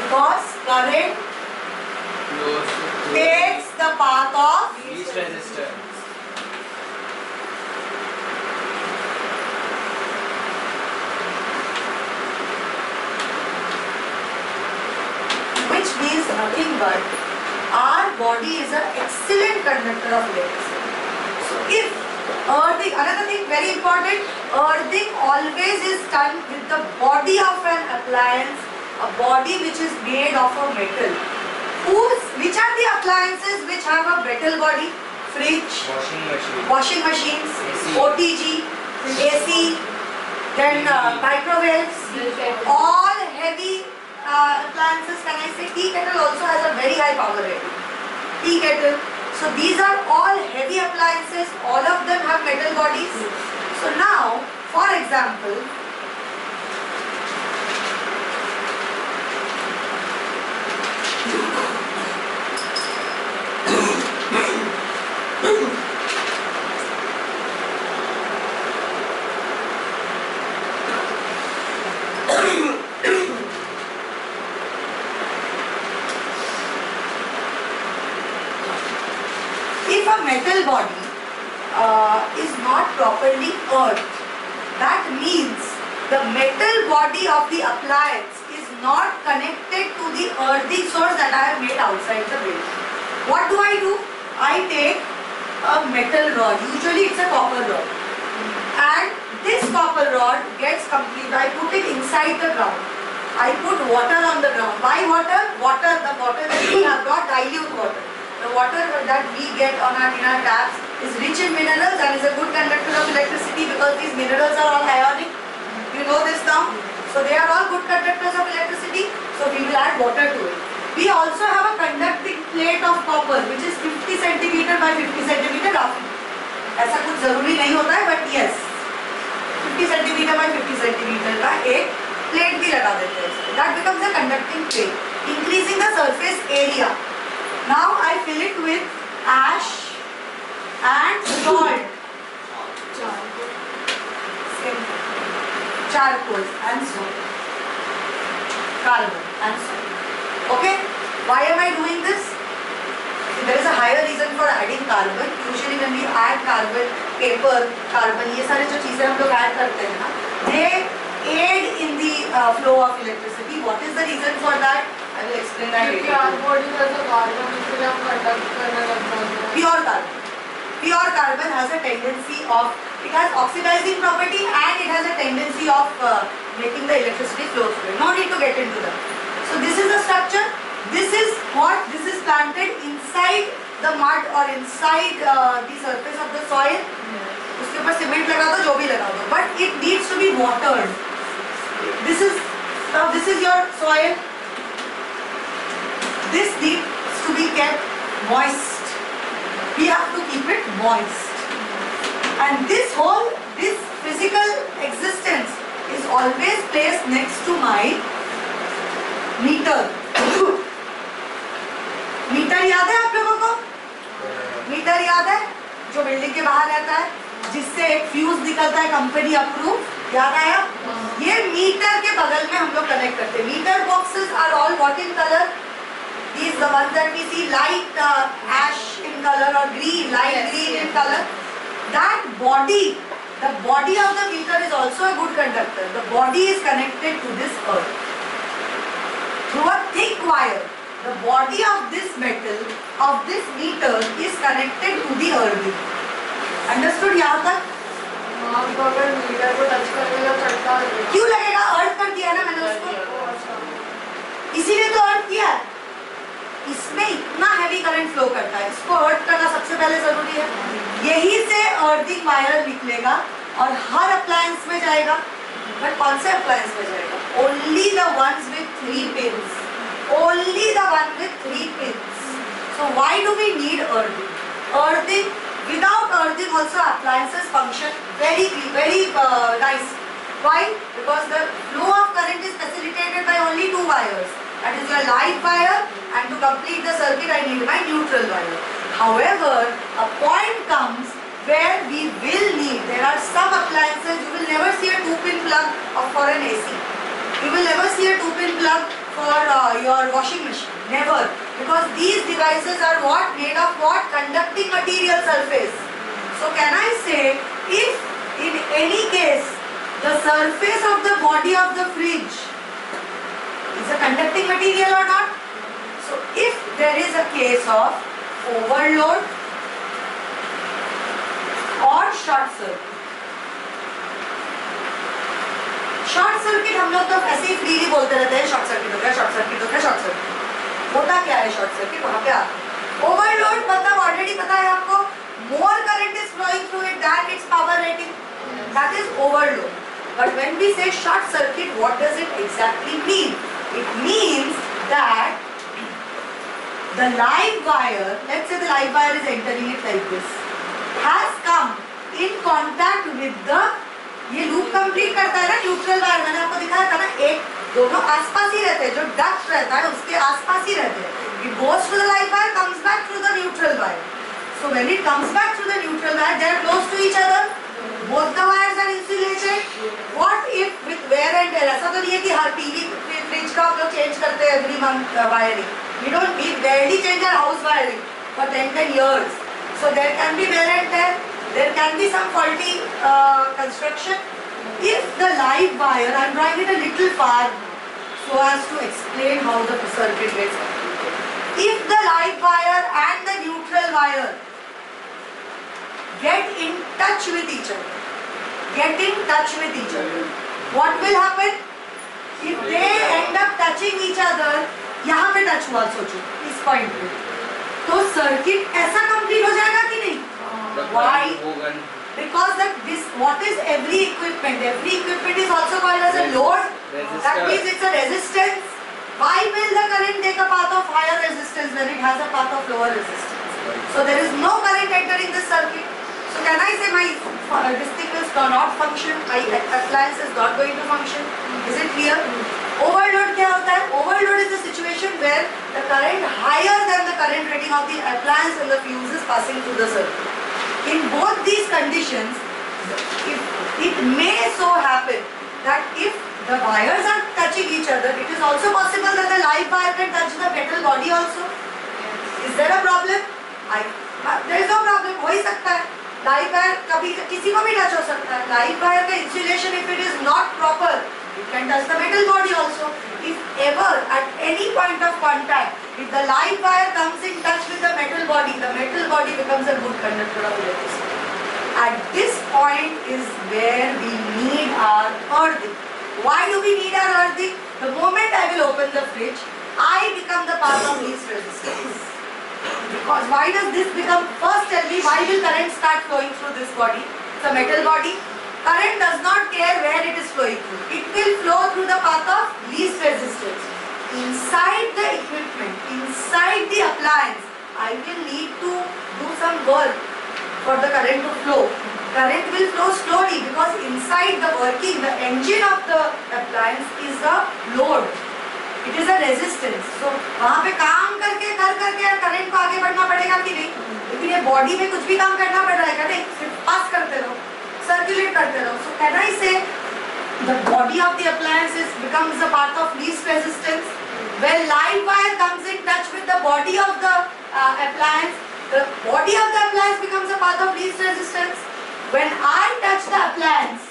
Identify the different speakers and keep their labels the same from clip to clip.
Speaker 1: Because current takes the path of
Speaker 2: least resistance.
Speaker 1: which means nothing but our body is an excellent conductor of electricity. So if earthing, another thing very important, earthing always is done with the body of an appliance, a body which is made of a metal. Which are the appliances which have a metal body? Fridge, washing machines, OTG, AC, then microwaves, all heavy appliances. Can I say tea kettle also has a very high power rating. Tea kettle. So these are all heavy appliances. All of them have metal bodies. So now, for example, if a metal body is not properly earthed, that means the metal body of the appliance is not connected to the earthing source that I have made outside the building. What do? I take a metal rod, usually it's a copper rod, and this copper rod gets complete. I put it inside the ground. I put water on the ground. Why water? The water that we have got, dilute water. The water that we get in our taps is rich in minerals and is a good conductor of electricity because these minerals are all ionic. You know this now. So they are all good conductors of electricity. So we will add water to it. We also have a conducting plate of copper which is 50 centimeter by 50 centimeter roughly. ऐसा कुछ जरूरी नहीं होता है, but yes, 50 centimeter by 50 centimeter का एक plate भी लगा देते हैं. That becomes a conducting plate, increasing the surface area. Now I fill it with ash and salt. Charcoal and salt. Carbon and salt. Okay? Why am I doing this? There is a higher reason for adding carbon. Usually when we add carbon, paper, carbon, ये सारे जो चीजें हम लोग add करते हैं ना, they aid in the flow of electricity. What is the reason for that? I will explain that later. Pure carbon. Pure carbon has a tendency of, it has oxidizing property and it has a tendency of making the electricity flow through. No need to get into that. So this is the structure. This is what? This is planted inside the mud or inside the surface of the soil. उसके ऊपर cement लगा दो, जो भी लगा दो. But it needs to be watered. This is your soil. This needs to be kept moist. We have to keep it moist. And this physical existence is always placed next to my meter. Meter याद है आप लोगों को? Metre याद है? जो building के बाहर रहता है, जिससे एक फ्यूज निकलता है कंपनी अप्रूव, याद आया? ये मीटर के बगल में हम लोग कनेक्ट करते हैं. Meter boxes are all what in colour? These the ones that we see light ash in color or green, light green in color. That body, the body of the meter is also a good conductor. The body is connected to this earth through a thick wire. The body of this metal, of this meter is connected to the earth. Understood यहाँ तक?
Speaker 3: अगर metre को touch करेगा चढ़ता है.
Speaker 1: क्यों लगेगा? अर्थ कर दिया ना मैंने उसको. इसीलिए तो अर्थ किया है. इसमें इतना हैवी करंट फ्लो करता है. इसको अर्थ करना सबसे पहले जरूरी है. यही से अर्थिंग वायर निकलेगा और हर अप्लायंस में जाएगा. बट कौन से अप्लायंस में जाएगा? Only the ones with 3 pins. Only the one with 3 pins. So why do we need earthing? Earthing, without earthing also appliances function very nice. Why? Because the flow of current is facilitated by only 2 wires. That is your light wire, and to complete the circuit I need my neutral wire. However, a point comes where we will need, there are some appliances, you will never see a 2-pin plug for an AC. You will never see a 2-pin plug for your or washing machine. Never. Because these devices are what? Made of what? Conducting material surface. So can I say, if in any case the surface of the body of the fridge is a conducting material or not? So if there is a case of overload or short circuit. Short circuit हम लोग तो ऐसे ही freely बोलते रहते हैं, short circuit हो गया, short circuit हो गया, शॉर्ट सर्किट। होता क्या है शॉर्ट सर्किट? वहां पे आता है ओवरलोड, मतलब ऑलरेडी पता है आपको, more current is flowing through it that its power rating, that is overload. But when we say short circuit, what does it exactly mean? It means that the live wire, let's say the live wire is entering it like this, has come in contact with the, ये loop complete करता है ना neutral wire, मैंने आपको दिखाया था ना, एक दोनों आसपास ही रहते हैं, जो डक्ट रहता है उसके आसपास ही रहते हैं। It goes through the live wire, comes back through the neutral wire. So when it comes back through the neutral wire, they are close to each other. Both the wires are insulated. What if with wear and tear? ऐसा तो नहीं है कि हर TV fridge का हम लोग change करते हैं every month wiring. We barely change our house wiring for 10 years. So there can be wear and tear. There can be some faulty construction. If the live wire, I am drawing it a little far so as to explain how the circuit gets completed. If the live wire and the neutral wire get in touch with each other, what will happen? If they end up touching each other, यहाँ पे touch हुआ, सोचो इस point पे, तो circuit ऐसा complete हो जाएगा कि नहीं? Why? Because what is every equipment? Every equipment is also called as a load. That means it's a resistance. Why will the current take a path of higher resistance when it has a path of lower resistance? So there is no current entering this circuit. So can I say my this thing will not function? My appliance is not going to function? Is it clear? Overload क्या होता है? Overload is a situation where the current higher than the current rating of the appliance and the fuse is passing through the circuit. In both these conditions, it may so happen that if the wires are touching each other, it is also possible that the live wire can touch the metal body also. Is there a problem? There is no problem. हो ही सकता है. Live wire कभी किसी को भी touch हो सकता है. Live wire का insulation, if it is not proper, it can touch the metal body also. If ever at any point of contact, if the live wire comes in touch with the metal body becomes a good conductor of electricity. At this point is where we need our earthing. Why do we need our earthing? The moment I will open the fridge, I become the path of least resistance. Because why does this become? First tell me, why will current start flowing through this body? It's a metal body. Current does not care where it is flowing through. It will flow through the path of least resistance. Inside the equipment, inside the appliance, I will need to do some work for the current to flow. Current will flow slowly because inside the working, the engine of the appliance is a load. It is a resistance. So वहाँ पे काम करके current को आगे बढ़ना पड़ेगा कि नहीं? लेकिन ये बॉडी में कुछ भी काम करना पड़ रहा है क्या? नहीं, सिर्फ पास करते रहो, सर्कुलेट करते रहो. So can I say the body of the appliance becomes a path of least resistance? When live wire comes in touch with the body of the appliance, the body of the appliance becomes a path of least resistance. When I touch the appliance,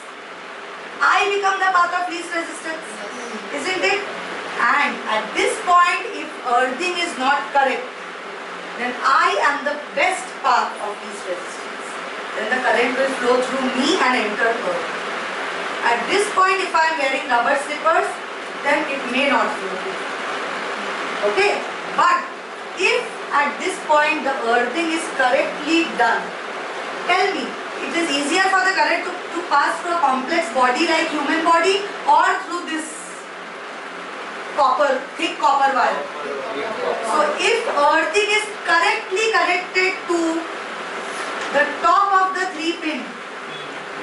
Speaker 1: I become the path of least resistance, isn't it? And at this point, if earthing is not correct, then I am the best path of least resistance. Then the current will flow through me and enter earth. At this point, if I am wearing rubber slippers, then it may not flow through. Okay? But if at this point the earthing is correctly done, tell me, it is easier for the current to pass through a complex body like human body or through this thick copper wire? So if earthing is correctly connected to the top of the 3-pin,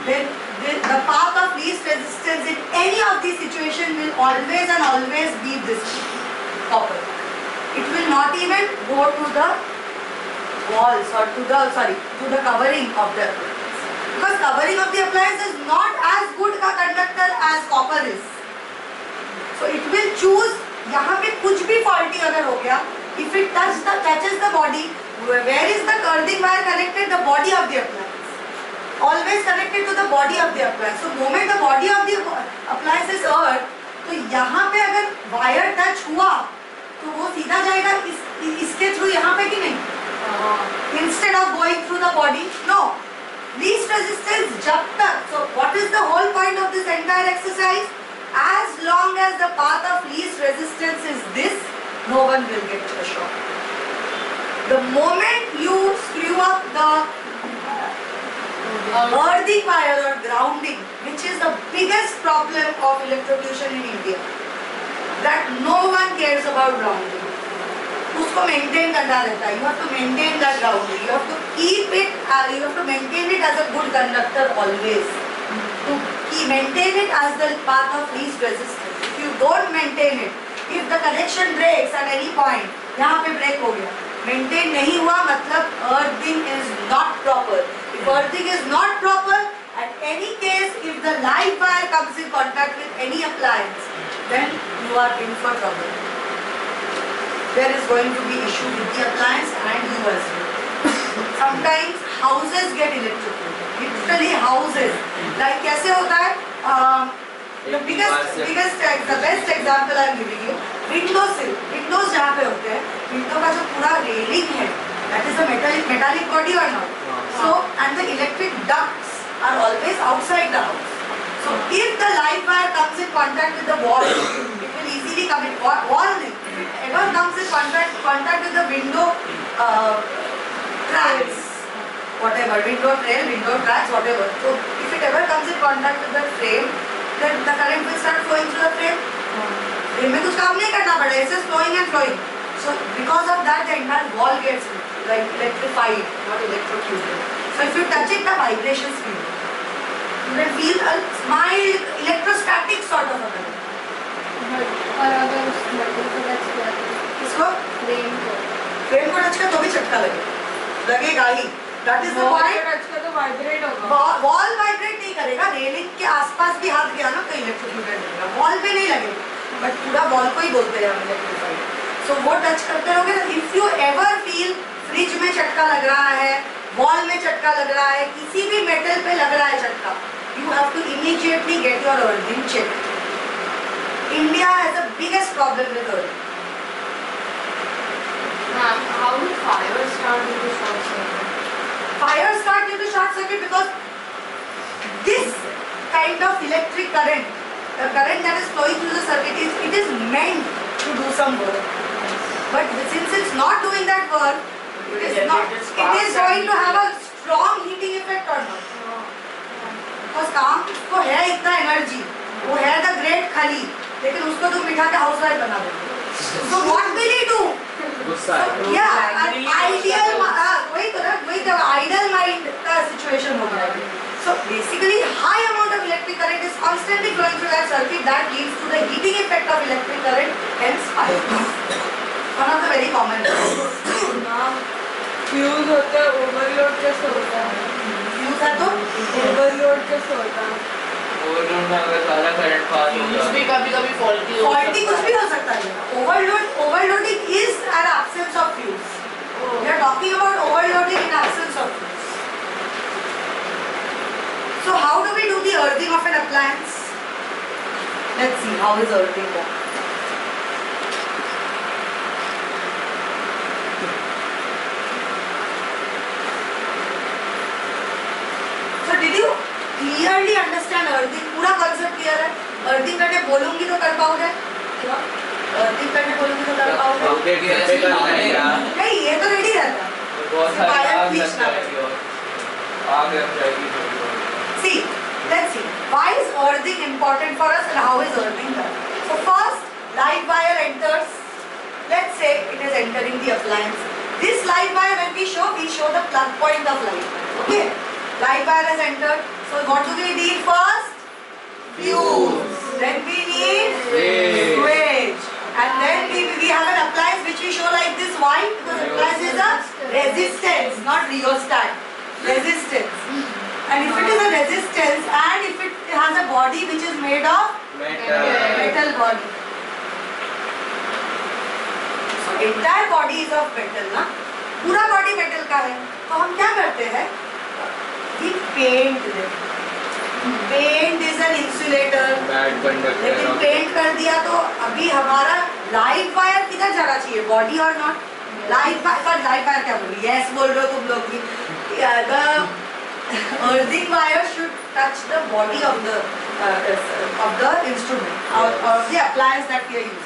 Speaker 1: then the path of least resistance in any of these situations will always be this copper. It will not even go to the walls or to the covering of the appliance. Because covering of the appliance is not as good a conductor as copper is. So it will choose, यहाँ पे कुछ भी fault If it touches the body, where is the earthing wire connected? The body of the appliance. Always connected to the body of the appliance. So moment the body of the appliance is earth, तो यहाँ पे अगर wire touch हुआ तो वो सीधा जाएगा इसके थ्रू यहाँ पे कि नहीं? Instead of going through the body, no. Least resistance जब तक. So what is the whole point of this entire exercise? As long as the path of least resistance is this, no one will get a shock. The moment you screw up the earthing wire or grounding, which is the biggest problem of electrocution in India, that no one cares about grounding. उसको maintain करना रहता है. You have to maintain that grounding. You have to keep it. You have to maintain it as a good conductor always. To maintain it as the path of least resistance. If you don't maintain it, if the connection breaks at any point, यहाँ पे break हो गया. Maintain नहीं हुआ मतलब earthing is not proper. If earthing is not proper, at any case, if the live wire comes in contact with any appliance, then you are in for trouble. There is going to be issue with the appliance and you as well. Sometimes houses get electrocuted. Literally houses. Like कैसे होता है? The best example I am giving you. Windows जहाँ पे होते हैं, window का जो पूरा railing है, that is a metallic body or not? So and the electric ducts are always outside the house. So if the live wire comes in contact with the wall, it will easily come in wall. If it ever comes in contact with the window tracks, whatever, window trail, window tracks, whatever. So if it ever comes in contact with the frame, then the current will start flowing through the frame. Frame में कुछ काम नहीं करना पड़ेगा, it's just flowing and flowing. So because of that, the entire wall gets like electrified, not electrocuted. So if you touch it, the vibrations feel. You can feel a mild electrostatic sort of a current.
Speaker 3: और अगर उस metal को touch किया तो
Speaker 1: किसको?
Speaker 3: frame को
Speaker 1: touch किया तो भी झटका लगेगा ही. That is the point.
Speaker 3: touch किया तो vibrate होगा.
Speaker 1: Wall vibrate नहीं करेगा, railing के आसपास भी हाथ गया ना तो electrocuted लगेगा. Wall पे नहीं लगेगा, but पूरा wall को ही बोलते हैं हम electrified. So वो touch करते रहोगे ना. If you ever feel fridge में झटका लग रहा है, वॉल में झटका लग रहा है, किसी भी मेटल पे लग रहा है झटका, you have to immediately get your earthing checked. India has the biggest problem with earthing.
Speaker 3: How do fires start due to short circuit?
Speaker 1: Fires start due to short circuit because this kind of electric current, the current that is flowing through the circuit, it is meant to do some work. But since it's not doing that work, it is going to have a strong heating effect or not. Because काम उसको है इतना energy, वो है the great खली, लेकिन उसको तुम बिठा के हाउस वाइफ बना दो. So what will he do? Yeah, an ideal, वही तो ideal mind का situation हो गया. So basically, high amount of electric current is constantly flowing through that circuit. That leads to the heating effect of electric current, hence fire. One of the very common
Speaker 3: fuse होता है, overload कैसे होता है?
Speaker 1: Fuse है तो
Speaker 3: overload कैसे होता है?
Speaker 2: ओवरलोड में अगर सारा करंट पास होगा भी कभी-कभी फॉल्टी हो
Speaker 1: फॉल्टी कुछ भी हो सकता है. Overloading is an absence of fuse. We are talking about overloading in absence of fuse. So how do we do the earthing of an appliance? Let's see how is earthing done. So did you clearly understand earthing? पूरा concept clear है? Earthing करने बोलूँगी तो कर पाओगे? क्या? Earthing करने बोलूँगी तो कर पाओगे? नहीं, ये तो ready रहता है.
Speaker 2: बहुत सारे आग लग जाएगी और आग लग जाएगी.
Speaker 1: See, let's see. Why is earthing important for us and how is earthing done? So first, live wire enters. Let's say it is entering the appliance. This live wire, when we show the plug point of live wire. Okay? Live wire has entered. So what do we need first? Fuse. Then we need switch. And then we have an appliance which we show like this. Why? Because appliance is a resistance, not rheostat. Resistance. And if it is a resistance and if it has a body which is made of metal body. So entire body is of metal ना, पूरा body metal का है, तो हम क्या करते हैं, we paint them. Paint is an insulator, लेकिन पेंट कर दिया तो अभी हमारा लाइव वायर किधर जाना चाहिए, बॉडी और नॉट लाइव वायर क्या बोली, यस बोल रहे हो तुम लोग भी, the earthing wire should touch the body of the instrument और the appliance that we are using,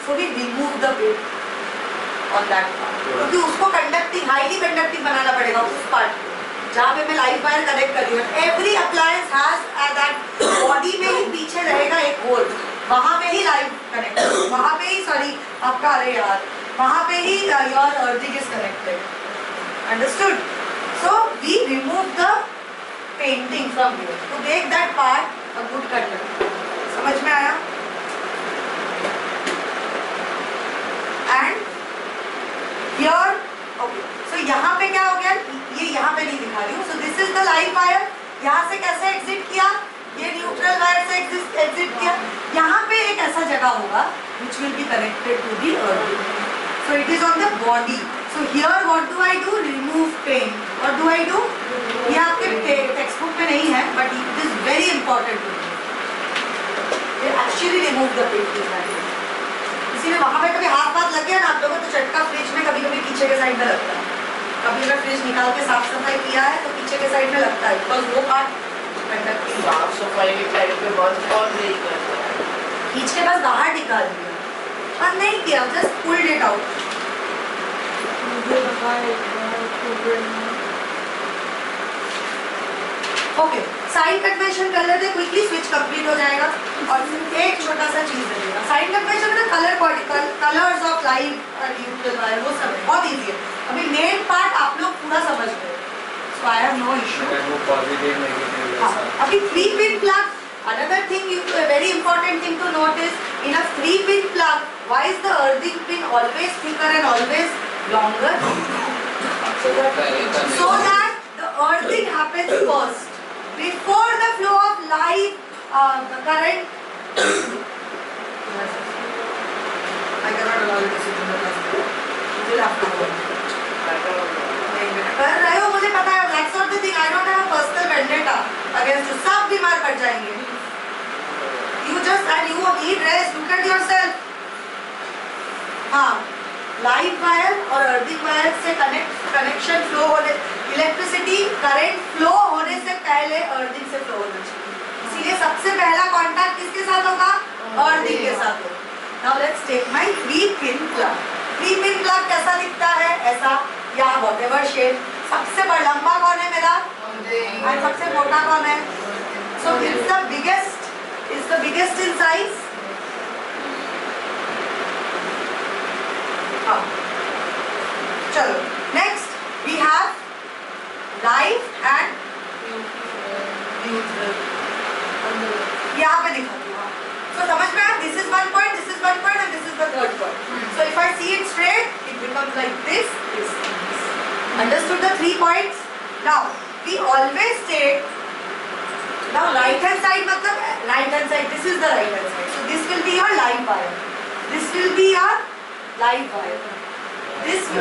Speaker 1: so we remove the paint on that part, क्योंकि उसको कंडक्टिंग हाईली कंडक्टिंग बनाना पड़ेगा उस पार्ट को जहाँ पे मैं लाइव वायर कनेक्ट कर रही हूँ। Every appliance has that body में ही पीछे रहेगा एक होल, वहाँ पे ही लाइव कनेक्ट, वहाँ पे ही सॉरी आपका, अरे यार वहाँ पे ही your earthing is connected, understood? So we remove the painting from here to make that part a good conductor. समझ में आया? एंड हियर ओके, सो यहाँ पे क्या हो गया, ये यहाँ पे नहीं दिखा रही हूँ, so this is the live wire, यहाँ से कैसे एग्जिट किया, ये न्यूट्रल वायर से एग्जिट किया, यहाँ पे एक ऐसा जगह होगा which will be connected to the earth, so it is on the body, so here what do I do, remove paint, what do I do, ये आपके टेक्स्ट बुक में नहीं है but it is very important to do, they actually remove the paint, इसीलिए वहाँ पे कभी हाथ लग गया ना आप लोगों को, तो चटका फ्रिज में कभी कभी पीछे के साइड में लगता है, कभी अगर फ्रिज निकाल के साफ सफाई किया है तो पीछे के साइड में लगता है, बिकॉज वो पार्ट कंडक्टिंग,
Speaker 2: साफ सफाई के टाइम पे बंद कौन नहीं करता है,
Speaker 1: खींच के बस बाहर निकाल दिया, बंद नहीं किया, just pulled it out. Okay, sign convention कर लेते, क्विकली स्विच कंप्लीट हो जाएगा, और एक छोटा सा चीज देगा, साइन कन्वेंशन में colour colours of live neutral wire वो सब बहुत इजी है, अभी मेन पार्ट आप लोग पूरा समझ गए, सो आई हैव नो इशू।
Speaker 2: वो पॉजिटिव नेगेटिव
Speaker 1: हाँ, अभी 3 pin plug, another thing a very important thing to note is in a 3 pin plug, why is the earthing pin always thicker and always longer? So that the earthing happens first before the flow of live current. I cannot allow you to sit in the class. You will have to go. कर रहे हो, मुझे पता है, that's not the thing. I don't have a personal vendetta against you. सब बीमार पड़ जाएंगे. You just and you need rest. Look at yourself. हाँ, लाइव वायर और अर्थिंग वायर से कनेक्शन फ्लो होने, इलेक्ट्रिसिटी करंट फ्लो होने से पहले अर्थिंग से फ्लो होना चाहिए, इसीलिए सबसे पहला कांटेक्ट किसके साथ होगा, अर्थिंग के साथ होगा। Now let's take my 3 pin plug. 3 pin plug कैसा दिखता है, ऐसा या व्हाटएवर शेप, सबसे बड़ा लंबा कौन है मेरा, और सबसे मोटा कौन है, so it's the biggest in size. चलो next we have live and neutral, यहाँ पे दिखा दूंगा, सो समझ में आया, this is one point, this is one point and this is the third point, so if I see it straight it becomes like this, understood the 3 points. Now we always take, now right hand side मतलब right hand side, this is the right hand side, so this will be your live wire, this will be your live wire, this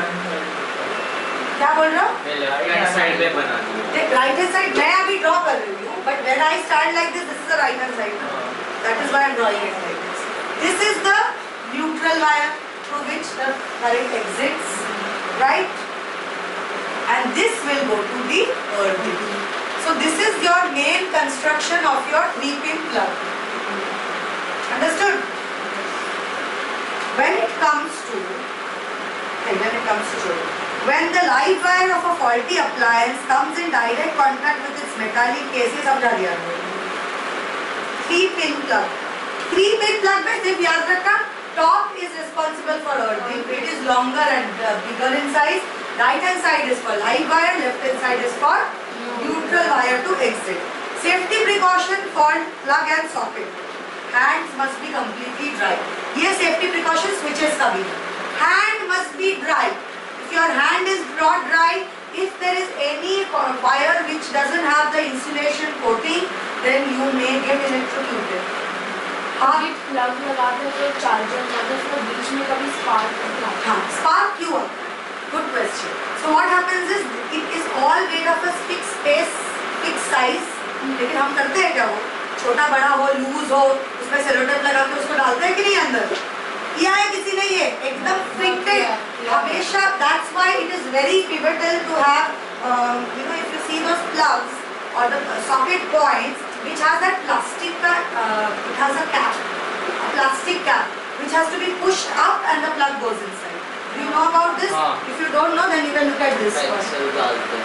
Speaker 1: क्या बोल रहा हूँ,
Speaker 2: right hand side पे बना दिया,
Speaker 1: right hand side मैं अभी ड्रॉ कर रही हूँ, but when I start like this, this is the right hand side, that is why I am drawing it like this, this is the neutral wire through which the current exits, right, and this will go to the earthing. So this is your main construction of your 3 pin plug. Understood? When the live wire of a faulty appliance comes in direct contact with its metallic case, ये समझा दिया हमने। 3 pin plug. 3 pin plug में सिर्फ याद रखना, top is responsible for earthing. It is longer and bigger in size. Right hand side is for live wire, left hand side is for neutral wire to exit. Safety precaution for plug and socket. Hands must be completely dry. ये safety precaution switches का भी है. Hand must be dry. If your hand is not dry, if there is any wire which doesn't have the insulation coating, then you may get electrocuted.
Speaker 3: Plug लगाते हैं तो charger मतलब उसको बीच में कभी स्पार्क करता है।
Speaker 1: हाँ, spark क्यों आता है? Good question. So what happens is it is all made of a fixed space, fixed size. लेकिन हम करते हैं क्या? वो छोटा बड़ा हो, लूज हो, उसमें सेलोटेप लगा के उसको डालते हैं कि नहीं अंदर? किया है किसी ने ये? एकदम फिटेड हमेशा. That's why it is very pivotal to have if you see those plugs or the socket points which has that plastic it has a cap, a plastic cap which has to be pushed up and the plug goes inside. Do you know about this? If you don't know, then you can look at this one.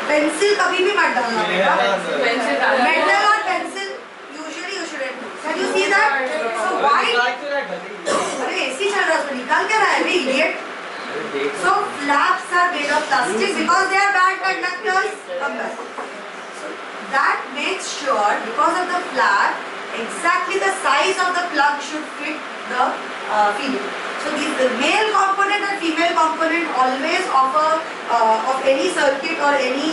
Speaker 1: Pencil कभी भी मत डालना बेटा. Metal और pencil usually you shouldn't do. Can you see that? So why? अरे AC चल रहा है उसमें निकाल क्या रहा है? अरे idiot. So flaps are made of plastic because they are bad conductors. Come back. So that makes sure because of the flap, exactly the size of the plug should fit the female. So the male component and female component always of any circuit or any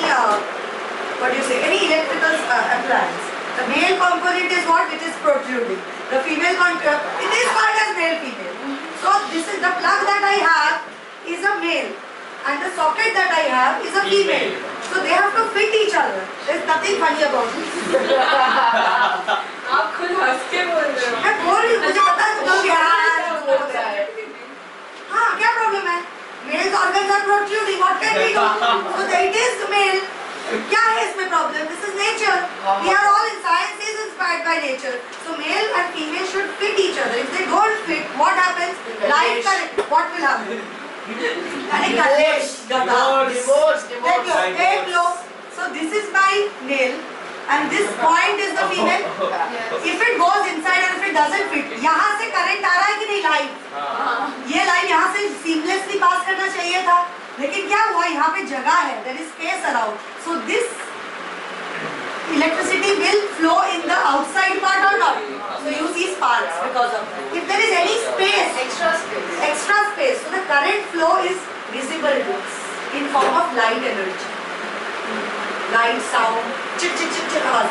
Speaker 1: any electrical appliance. The male component is what? It is protruding. The female component, it is called as male female. So this is the plug that I have is a male and the socket that I have is a female. So they have to fit each other. There is nothing funny about it.
Speaker 3: आप खुद हंस के बोल रहे हो.
Speaker 1: मैं बोल रही हूँ, मुझे पता है तुम यार. हाँ, क्या प्रॉब्लम है? Male organs are protruding. What can we do? So it is male. क्या है इसमें problem? This is nature. We are all in science is inspired by nature. So male and female should fit each other. If they don't fit, what happens? Life current. What will happen? अरे कलेश,
Speaker 3: Divorce.
Speaker 1: take low. So this is my male and this point is the female. If it goes inside and if it doesn't fit, यहाँ से current आ रहा है कि नहीं? Line, ये line यहाँ से seamlessly पास करना चाहिए था, लेकिन क्या हुआ? यहाँ पे जगह है, there is space around. So this electricity will flow in the outside part or not? So you see sparks because of that. If there is any space, extra space, so the current flow is visible to us in form of light energy. Light, sound, chit chit chit chit आवाज.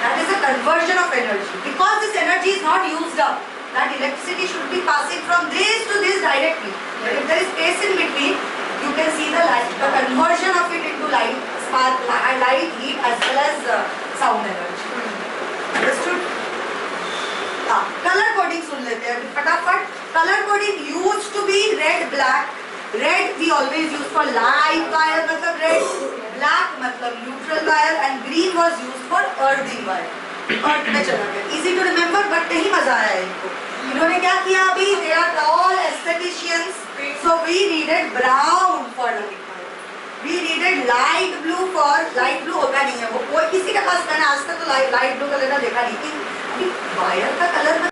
Speaker 1: That is a conversion of energy. Because this energy is not used up, that electricity should be passing from this to this directly. But if there is space in between, you can see the light, the conversion of it into light, spark, light, heat as well as sound energy. Understood? हाँ, color coding सुन लेते हैं फटाफट. Color coding used to be red, black. Red we always use for live wire मतलब red, black मतलब neutral wire and green was used for earthy wire. Earth में चला गया. Easy to remember but नहीं मजा आया इनको. इन्होंने क्या किया अभी? They are all aestheticians. So we needed brown for the wire. We needed light blue for light blue होता नहीं है वो कोई किसी के पास मैंने आज तक तो light blue कलर का देखा नहीं. अभी वायर का कलर